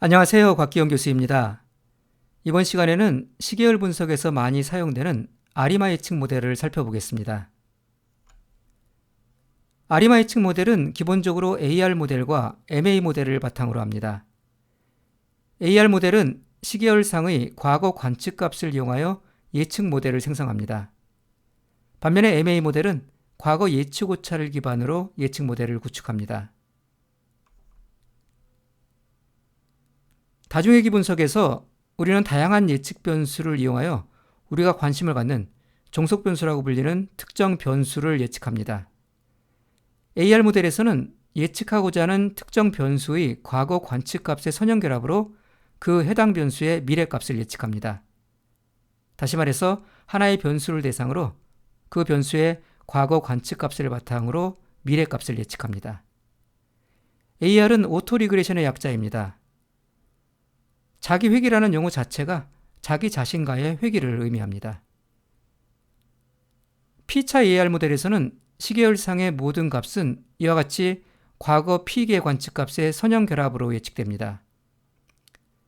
안녕하세요. 곽기영 교수입니다. 이번 시간에는 시계열 분석에서 많이 사용되는 아리마 예측 모델을 살펴보겠습니다. 아리마 예측 모델은 기본적으로 AR 모델과 MA 모델을 바탕으로 합니다. AR 모델은 시계열상의 과거 관측값을 이용하여 예측 모델을 생성합니다. 반면에 MA 모델은 과거 예측 오차를 기반으로 예측 모델을 구축합니다. 다중회귀 분석에서 우리는 다양한 예측 변수를 이용하여 우리가 관심을 갖는 종속 변수라고 불리는 특정 변수를 예측합니다. AR 모델에서는 예측하고자 하는 특정 변수의 과거 관측값의 선형결합으로 그 해당 변수의 미래값을 예측합니다. 다시 말해서 하나의 변수를 대상으로 그 변수의 과거 관측값을 바탕으로 미래값을 예측합니다. AR은 오토 리그레션의 약자입니다. 자기 회귀라는 용어 자체가 자기 자신과의 회귀를 의미합니다. P차 AR 모델에서는 시계열상의 모든 값은 이와 같이 과거 P개 관측값의 선형결합으로 예측됩니다.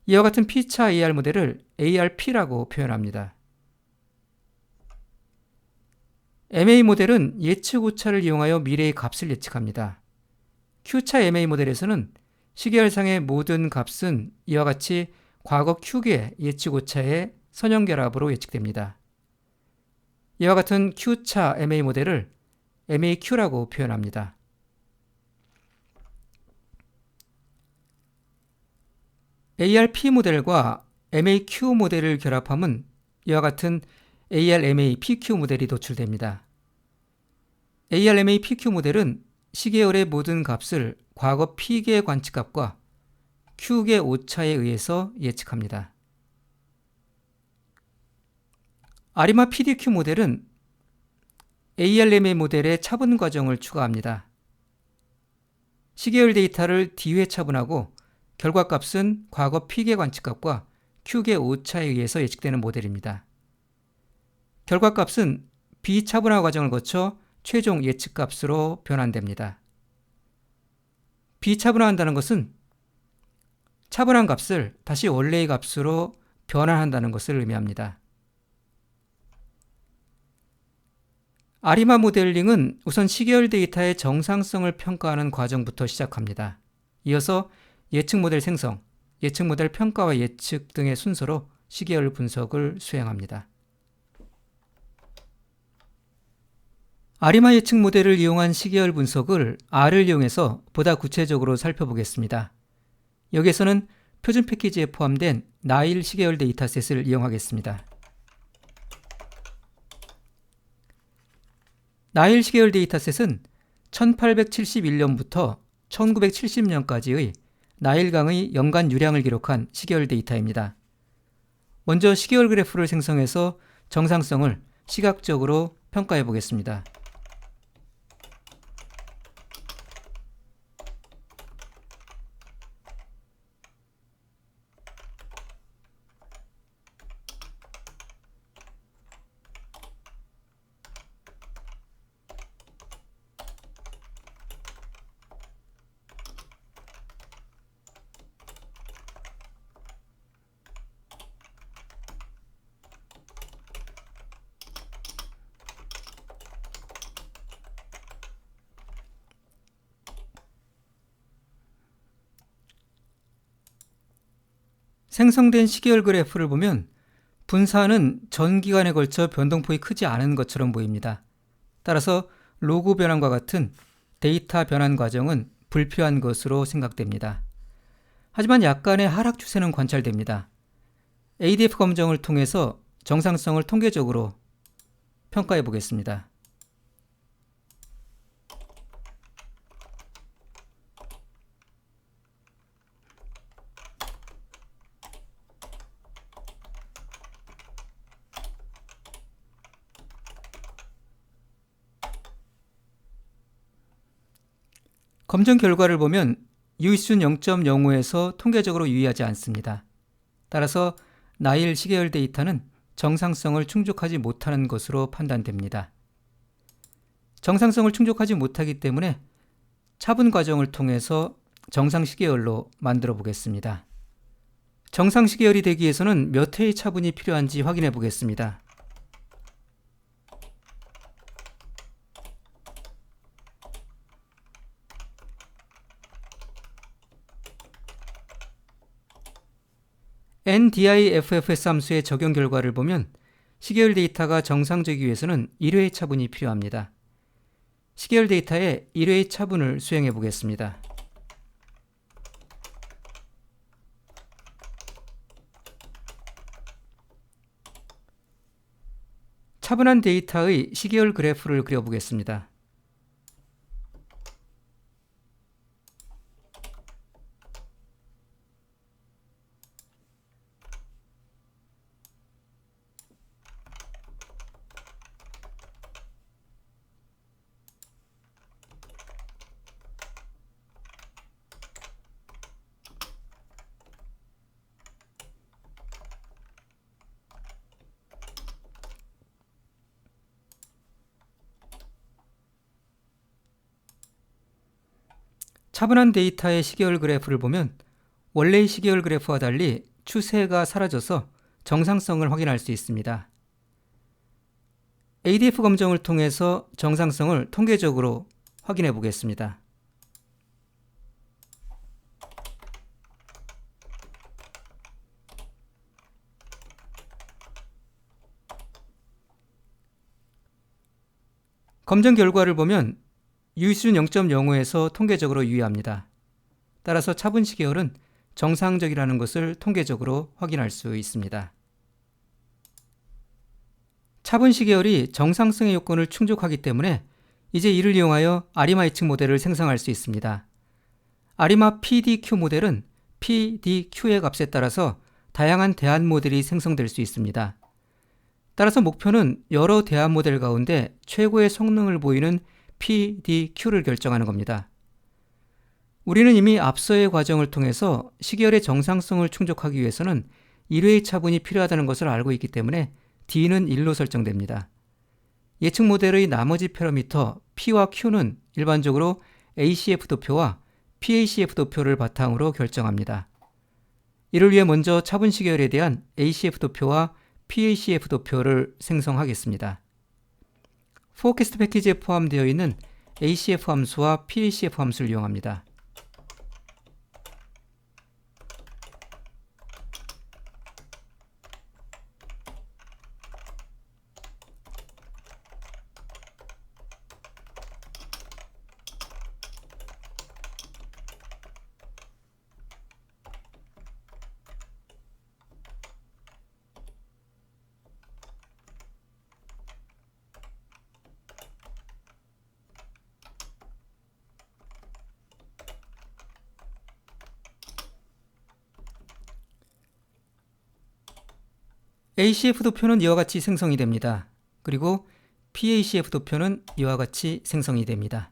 이와 같은 P차 AR 모델을 ARP라고 표현합니다. MA 모델은 예측 오차를 이용하여 미래의 값을 예측합니다. Q차 MA 모델에서는 시계열상의 모든 값은 이와 같이 과거 Q개 예측 오차의 선형결합으로 예측됩니다. 이와 같은 Q차 MA 모델을 MAQ라고 표현합니다. ARP 모델과 MAQ 모델을 결합하면 이와 같은 ARMA-PQ 모델이 도출됩니다. ARMA-PQ 모델은 시계열의 모든 값을 과거 P개 관측값과 Q개 오차에 의해서 예측합니다. 아리마 PDQ 모델은 ARMA 모델의 차분 과정을 추가합니다. 시계열 데이터를 D회 차분하고 결과값은 과거 P개 관측값과 Q개 오차에 의해서 예측되는 모델입니다. 결과값은 비차분화 과정을 거쳐 최종 예측값으로 변환됩니다. 비차분화한다는 것은 차분한 값을 다시 원래의 값으로 변환한다는 것을 의미합니다. 아리마 모델링은 우선 시계열 데이터의 정상성을 평가하는 과정부터 시작합니다. 이어서 예측 모델 생성, 예측 모델 평가와 예측 등의 순서로 시계열 분석을 수행합니다. 아리마 예측 모델을 이용한 시계열 분석을 R을 이용해서 보다 구체적으로 살펴보겠습니다. 여기에서는 표준 패키지에 포함된 나일 시계열 데이터셋을 이용하겠습니다. 나일 시계열 데이터셋은 1871년부터 1970년까지의 나일강의 연간 유량을 기록한 시계열 데이터입니다. 먼저 시계열 그래프를 생성해서 정상성을 시각적으로 평가해 보겠습니다. 생성된 시계열 그래프를 보면 분사는 전 기간에 걸쳐 변동폭이 크지 않은 것처럼 보입니다. 따라서 로그 변환과 같은 데이터 변환 과정은 불필요한 것으로 생각됩니다. 하지만 약간의 하락 추세는 관찰됩니다. ADF 검정을 통해서 정상성을 통계적으로 평가해 보겠습니다. 검증 결과를 보면 유의수는 0.05에서 통계적으로 유의하지 않습니다. 따라서 나일 시계열 데이터는 정상성을 충족하지 못하는 것으로 판단됩니다. 정상성을 충족하지 못하기 때문에 차분 과정을 통해서 정상 시계열로 만들어 보겠습니다. 정상 시계열이 되기 위해서는 몇 회의 차분이 필요한지 확인해 보겠습니다. NDIFFS 함수의 적용 결과를 보면 시계열 데이터가 정상적이기 위해서는 1회의 차분이 필요합니다. 시계열 데이터에 1회의 차분을 수행해 보겠습니다. 차분한 데이터의 시계열 그래프를 그려보겠습니다. 차분한 데이터의 시계열 그래프를 보면 원래의 시계열 그래프와 달리 추세가 사라져서 정상성을 확인할 수 있습니다. ADF 검정을 통해서 정상성을 통계적으로 확인해 보겠습니다. 검정 결과를 보면 유의수준 0.05에서 통계적으로 유의합니다. 따라서 차분 시계열은 정상적이라는 것을 통계적으로 확인할 수 있습니다. 차분 시계열이 정상성의 요건을 충족하기 때문에 이제 이를 이용하여 아리마 예측 모델을 생성할 수 있습니다. 아리마 PDQ 모델은 PDQ의 값에 따라서 다양한 대안 모델이 생성될 수 있습니다. 따라서 목표는 여러 대안 모델 가운데 최고의 성능을 보이는 PDQ를 결정하는 겁니다. 우리는 이미 앞서의 과정을 통해서 시계열의 정상성을 충족하기 위해서는 1회의 차분이 필요하다는 것을 알고 있기 때문에 D는 1로 설정됩니다. 예측 모델의 나머지 패러미터 P와 Q는 일반적으로 ACF 도표와 PACF 도표를 바탕으로 결정합니다. 이를 위해 먼저 차분 시계열에 대한 ACF 도표와 PACF 도표를 생성하겠습니다. 포캐스트 패키지에 포함되어 있는 ACF 함수와 PACF 함수를 이용합니다. ACF 도표는 이와 같이 생성이 됩니다. 그리고 PACF 도표는 이와 같이 생성이 됩니다.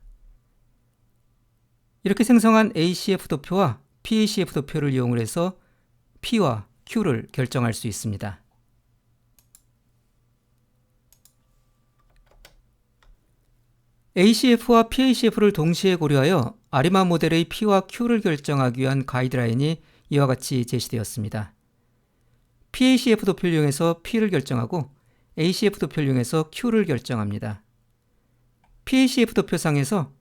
이렇게 생성한 ACF 도표와 PACF 도표를 이용해서 P와 Q를 결정할 수 있습니다. ACF와 PACF를 동시에 고려하여 아리마 모델의 P와 Q를 결정하기 위한 가이드라인이 이와 같이 제시되었습니다. PACF 도표를 이용해서 P를 결정하고 ACF 도표를 이용해서 Q를 결정합니다. PACF 도표상에서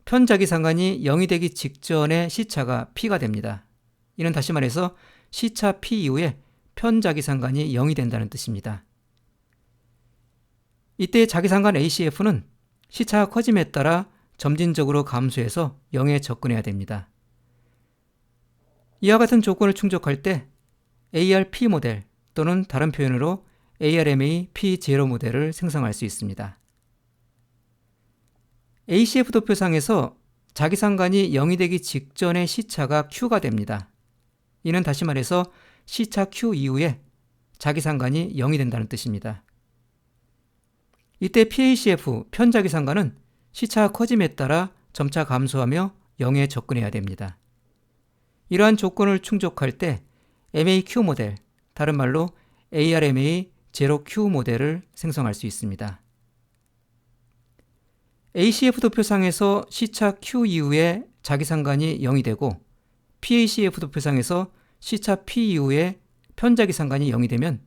편자기상관이 0이 되기 직전의 시차가 P가 됩니다. 이는 다시 말해서 시차 P 이후에 편자기상관이 0이 된다는 뜻입니다. 이때 자기상관 ACF는 시차가 커짐에 따라 점진적으로 감소해서 0에 접근해야 됩니다. 이와 같은 조건을 충족할 때 ARP 모델 또는 다른 표현으로 ARMA P0 모델을 생성할 수 있습니다. ACF 도표상에서 자기상관이 0이 되기 직전의 시차가 Q가 됩니다. 이는 다시 말해서 시차 Q 이후에 자기상관이 0이 된다는 뜻입니다. 이때 PACF 편자기상관은 시차가 커짐에 따라 점차 감소하며 0에 접근해야 됩니다. 이러한 조건을 충족할 때 MAQ 모델, 다른 말로 ARMA 0Q 모델을 생성할 수 있습니다. ACF 도표상에서 시차 Q 이후에 자기상관이 0이 되고 PACF 도표상에서 C차 P 이후에 편자기상관이 0이 되면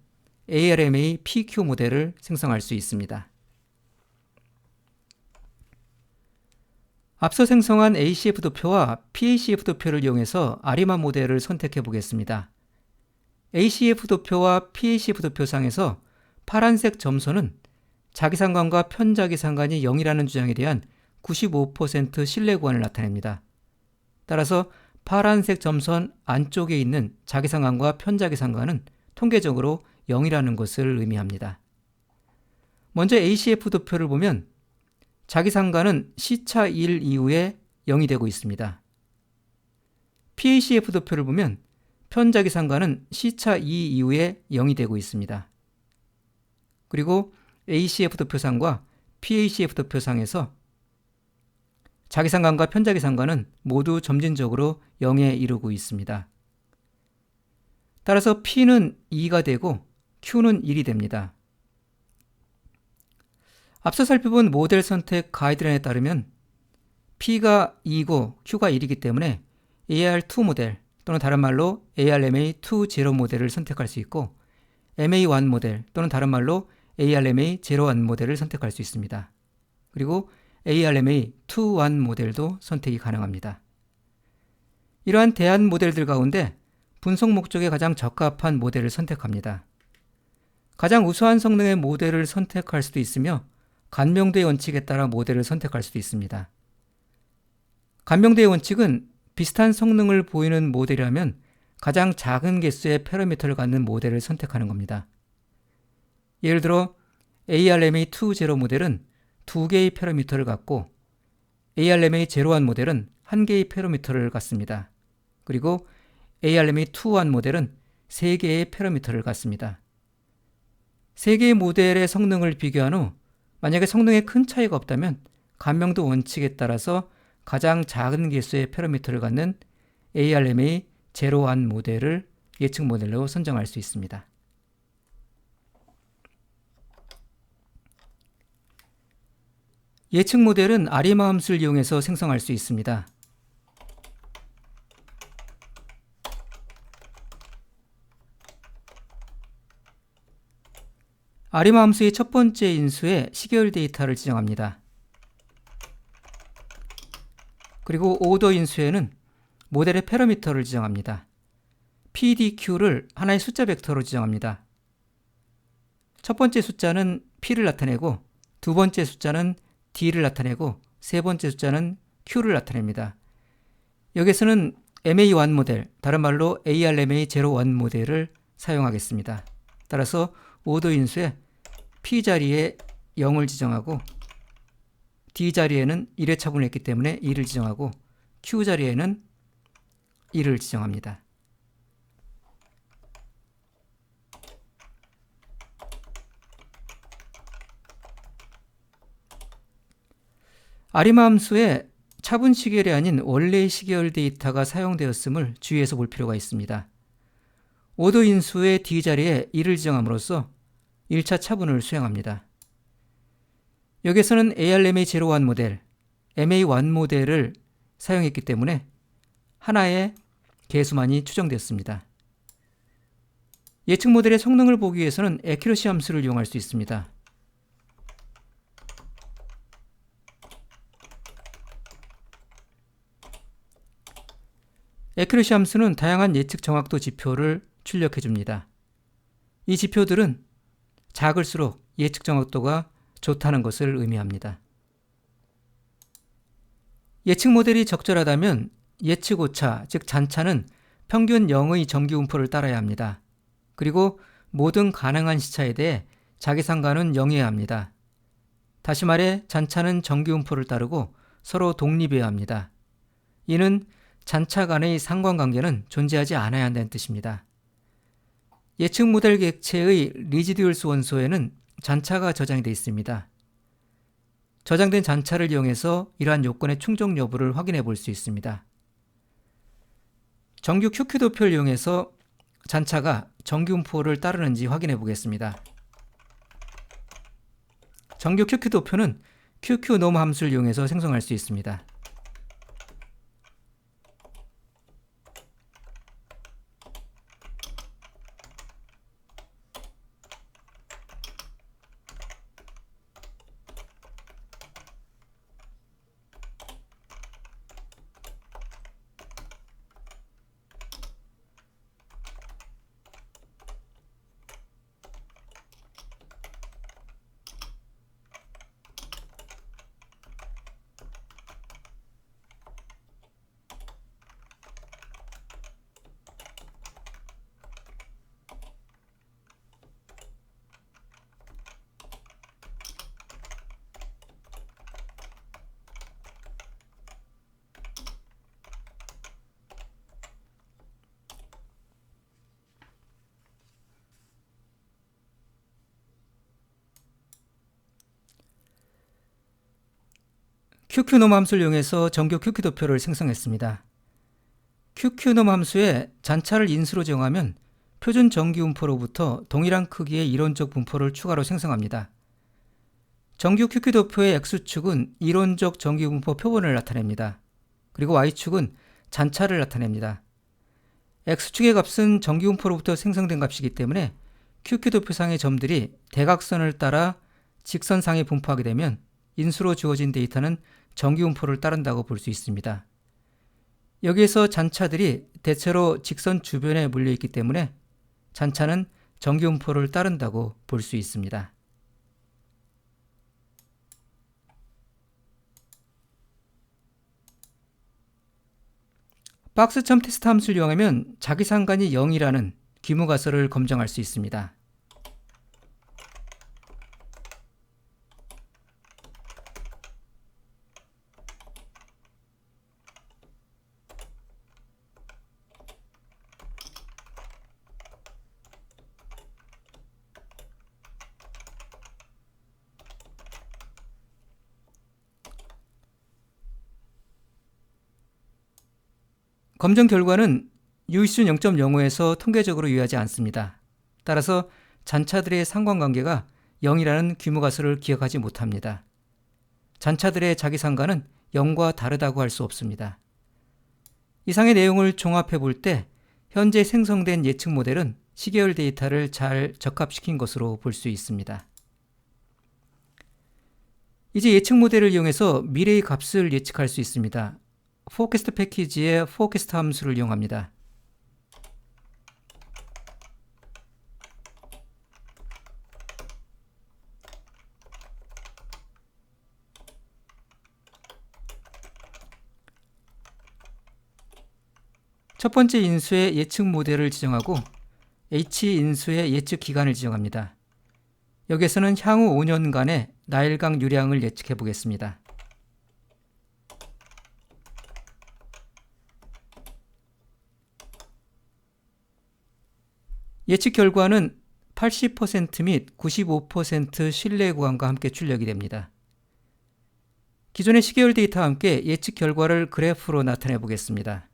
ARMA PQ 모델을 생성할 수 있습니다. 앞서 생성한 ACF 도표와 PACF 도표를 이용해서 아리마 모델을 선택해 보겠습니다. ACF 도표와 PACF 도표상에서 파란색 점선은 자기상관과 편자기상관이 0이라는 주장에 대한 95% 신뢰 구간을 나타냅니다. 따라서 파란색 점선 안쪽에 있는 자기상관과 편자기상관은 통계적으로 0이라는 것을 의미합니다. 먼저 ACF 도표를 보면 자기상관은 C차 1 이후에 0이 되고 있습니다. PACF 도표를 보면 편자기상관은 C차 2 이후에 0이 되고 있습니다. 그리고 ACF 도표상과 PACF 도표상에서 자기상관과 편자기상관은 모두 점진적으로 0에 이르고 있습니다. 따라서 P는 2가 되고 Q는 1이 됩니다. 앞서 살펴본 모델 선택 가이드라인에 따르면 P가 2고 Q가 1이기 때문에 AR2 모델 또는 다른 말로 ARMA2.0 모델을 선택할 수 있고 MA1 모델 또는 다른 말로 ARMA01 모델을 선택할 수 있습니다. 그리고 ARMA21 모델도 선택이 가능합니다. 이러한 대안 모델들 가운데 분석 목적에 가장 적합한 모델을 선택합니다. 가장 우수한 성능의 모델을 선택할 수도 있으며 간명도의 원칙에 따라 모델을 선택할 수도 있습니다. 간명도의 원칙은 비슷한 성능을 보이는 모델이라면 가장 작은 개수의 패러미터를 갖는 모델을 선택하는 겁니다. 예를 들어 ARMA2.0 모델은 2개의 패러미터를 갖고 ARMA01 모델은 1개의 패러미터를 갖습니다. 그리고 ARMA21 모델은 3개의 패러미터를 갖습니다. 3개의 모델의 성능을 비교한 후 만약에 성능에 큰 차이가 없다면 간명도 원칙에 따라서 가장 작은 개수의 패러미터를 갖는 ARMA01 모델을 예측 모델로 선정할 수 있습니다. 예측 모델은 아리마 함수를 이용해서 생성할 수 있습니다. 아리마 함수의 첫 번째 인수에 시계열 데이터를 지정합니다. 그리고 오더 인수에는 모델의 패러미터를 지정합니다. PDQ를 하나의 숫자 벡터로 지정합니다. 첫 번째 숫자는 P를 나타내고 두 번째 숫자는 D를 나타내고 세 번째 숫자는 Q를 나타냅니다. 여기서는 MA1 모델, 다른 말로 ARMA01 모델을 사용하겠습니다. 따라서 오더 인수에 P 자리에 0을 지정하고 D 자리에는 1의 차분을 했기 때문에 2를 지정하고 Q 자리에는 1을 지정합니다. 아리마 함수에 차분 시계열이 아닌 원래의 시계열 데이터가 사용되었음을 주의해서 볼 필요가 있습니다. 오더 인수의 D 자리에 1을 지정함으로써 1차 차분을 수행합니다. 여기서는 ARMA01 모델, MA1 모델을 사용했기 때문에 하나의 개수만이 추정되었습니다. 예측 모델의 성능을 보기 위해서는 애큐러시 함수를 이용할 수 있습니다. 애큐러시 함수는 다양한 예측 정확도 지표를 출력해 줍니다. 이 지표들은 작을수록 예측 정확도가 좋다는 것을 의미합니다. 예측 모델이 적절하다면 예측 오차, 즉 잔차는 평균 0의 정기분포를 따라야 합니다. 그리고 모든 가능한 시차에 대해 자기상관은 0이어야 합니다. 다시 말해 잔차는 정기분포를 따르고 서로 독립해야 합니다. 이는 잔차 간의 상관관계는 존재하지 않아야 한다는 뜻입니다. 예측 모델 객체의 리지듀얼스 원소에는 잔차가 저장이 되어 있습니다. 저장된 잔차를 이용해서 이러한 요건의 충족 여부를 확인해 볼 수 있습니다. 정규 QQ 도표를 이용해서 잔차가 정기분포를 따르는지 확인해 보겠습니다. 정규 QQ 도표는 QQNOM 함수를 이용해서 생성할 수 있습니다. QQ놈 함수를 이용해서 정규 QQ 도표를 생성했습니다. QQ놈 함수에 잔차를 인수로 정하면 표준 정기 분포로부터 동일한 크기의 이론적 분포를 추가로 생성합니다. 정규 QQ 도표의 X축은 이론적 정기 분포 표본을 나타냅니다. 그리고 Y축은 잔차를 나타냅니다. X축의 값은 정기 분포로부터 생성된 값이기 때문에 QQ 도표상의 점들이 대각선을 따라 직선상에 분포하게 되면 인수로 주어진 데이터는 정기 분포를 따른다고 볼 수 있습니다. 여기에서 잔차들이 대체로 직선 주변에 몰려있기 때문에 잔차는 정기 분포를 따른다고 볼 수 있습니다. 박스.테스트 함수를 이용하면 자기상관이 0이라는 귀무가설을 검증할 수 있습니다. 검증 결과는 유의수준 0.05에서 통계적으로 유의하지 않습니다. 따라서 잔차들의 상관관계가 0이라는 귀무가설을 기억하지 못합니다. 잔차들의 자기상관은 0과 다르다고 할 수 없습니다. 이상의 내용을 종합해 볼 때 현재 생성된 예측 모델은 시계열 데이터를 잘 적합시킨 것으로 볼 수 있습니다. 이제 예측 모델을 이용해서 미래의 값을 예측할 수 있습니다. 포캐스트 패키지의 포캐스트 함수를 이용합니다. 첫 번째 인수의 예측 모델을 지정하고 H인수의 예측 기간을 지정합니다. 여기에서는 향후 5년간의 나일강 유량을 예측해 보겠습니다. 예측 결과는 80% 및 95% 신뢰 구간과 함께 출력이 됩니다. 기존의 시계열 데이터와 함께 예측 결과를 그래프로 나타내 보겠습니다.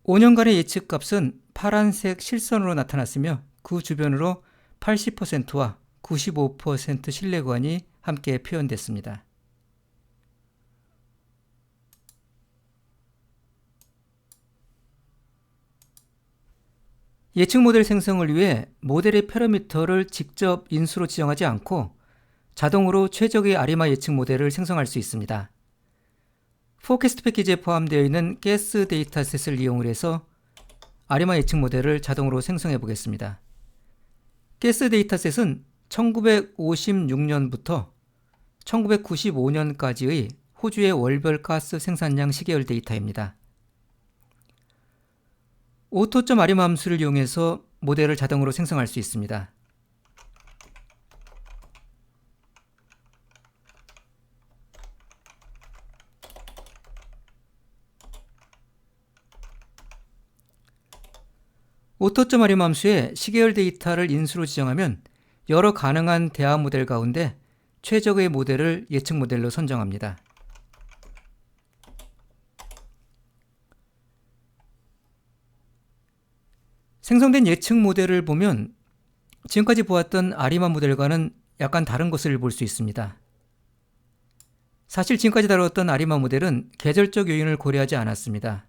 (5년간의) 예측값은 파란색 실선으로 나타났으며 그 주변으로 80%와 95% 신뢰 구간이 함께 표현됐습니다. 예측 모델 생성을 위해 모델의 파라미터를 직접 인수로 지정하지 않고 자동으로 최적의 아리마 예측 모델을 생성할 수 있습니다. 포캐스트 패키지에 포함되어 있는 가스 데이터셋을 이용을 해서 아리마 예측 모델을 자동으로 생성해 보겠습니다. 가스 데이터셋은 1956년부터 1995년까지의 호주의 월별 가스 생산량 시계열 데이터입니다. auto.rm 함수를 이용해서 모델을 자동으로 생성할 수 있습니다. auto.rm 함수에 시계열 데이터를 인수로 지정하면 여러 가능한 대화 모델 가운데 최적의 모델을 예측 모델로 선정합니다. 생성된 예측 모델을 보면 지금까지 보았던 아리마 모델과는 약간 다른 것을 볼 수 있습니다. 사실 지금까지 다루었던 아리마 모델은 계절적 요인을 고려하지 않았습니다.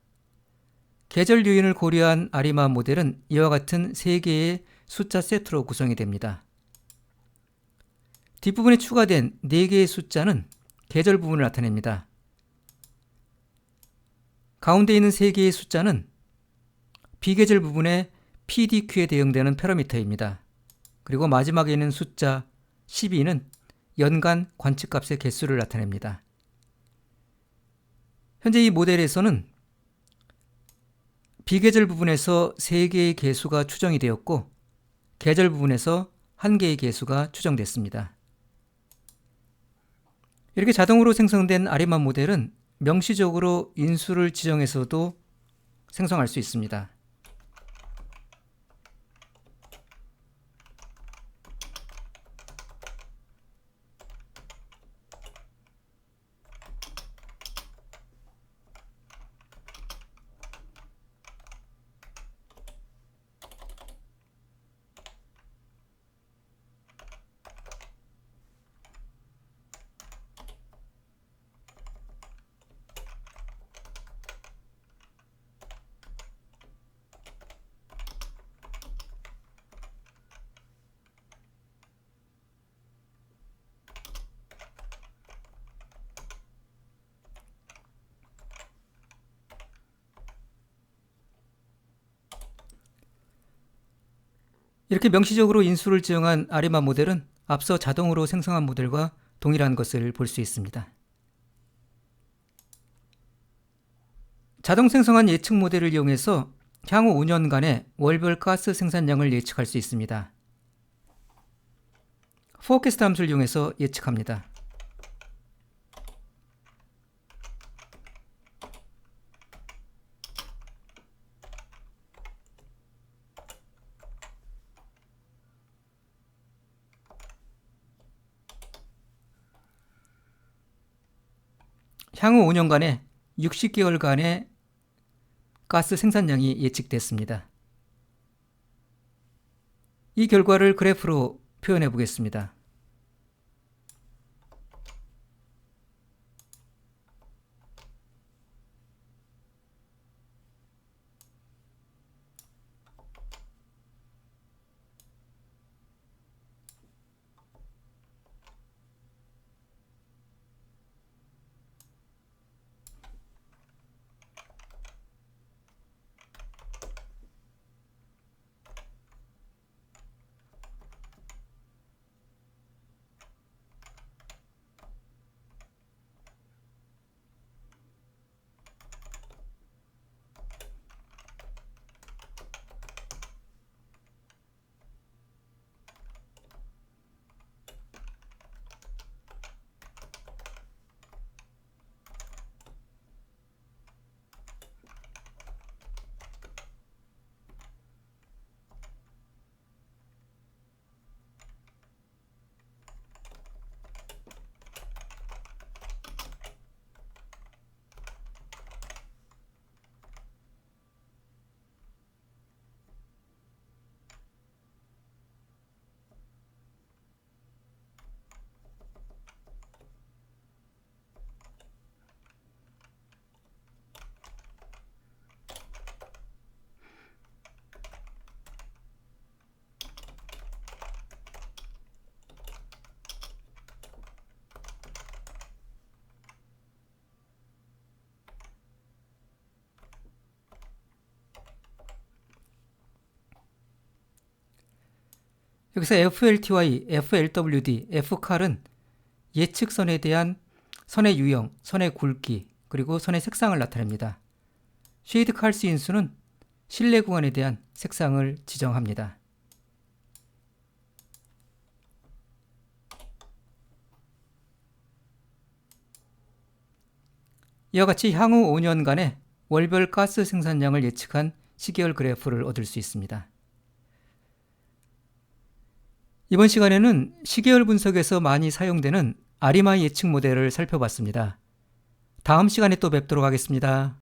계절 요인을 고려한 아리마 모델은 이와 같은 3개의 숫자 세트로 구성이 됩니다. 뒷부분에 추가된 4개의 숫자는 계절 부분을 나타냅니다. 가운데 있는 3개의 숫자는 비계절 부분의 PDQ에 대응되는 패러미터입니다. 그리고 마지막에 있는 숫자 12는 연간 관측값의 개수를 나타냅니다. 현재 이 모델에서는 비계절 부분에서 3개의 개수가 추정이 되었고 계절 부분에서 1개의 개수가 추정됐습니다. 이렇게 자동으로 생성된 아리마 모델은 명시적으로 인수를 지정해서도 생성할 수 있습니다. 이렇게 명시적으로 인수를 지정한 아리마 모델은 앞서 자동으로 생성한 모델과 동일한 것을 볼 수 있습니다. 자동 생성한 예측 모델을 이용해서 향후 5년간의 월별 가스 생산량을 예측할 수 있습니다. forecast 함수를 이용해서 예측합니다. 향후 5년간의 60개월간의 가스 생산량이 예측됐습니다. 이 결과를 그래프로 표현해 보겠습니다. 여기서 FLTY, FLWD, FCAL은 예측선에 대한 선의 유형, 선의 굵기, 그리고 선의 색상을 나타냅니다. 쉐이드 칼스 인수는 실내 구간에 대한 색상을 지정합니다. 이와 같이 향후 5년간의 월별 가스 생산량을 예측한 시계열 그래프를 얻을 수 있습니다. 이번 시간에는 시계열 분석에서 많이 사용되는 아리마 예측 모델을 살펴봤습니다. 다음 시간에 또 뵙도록 하겠습니다.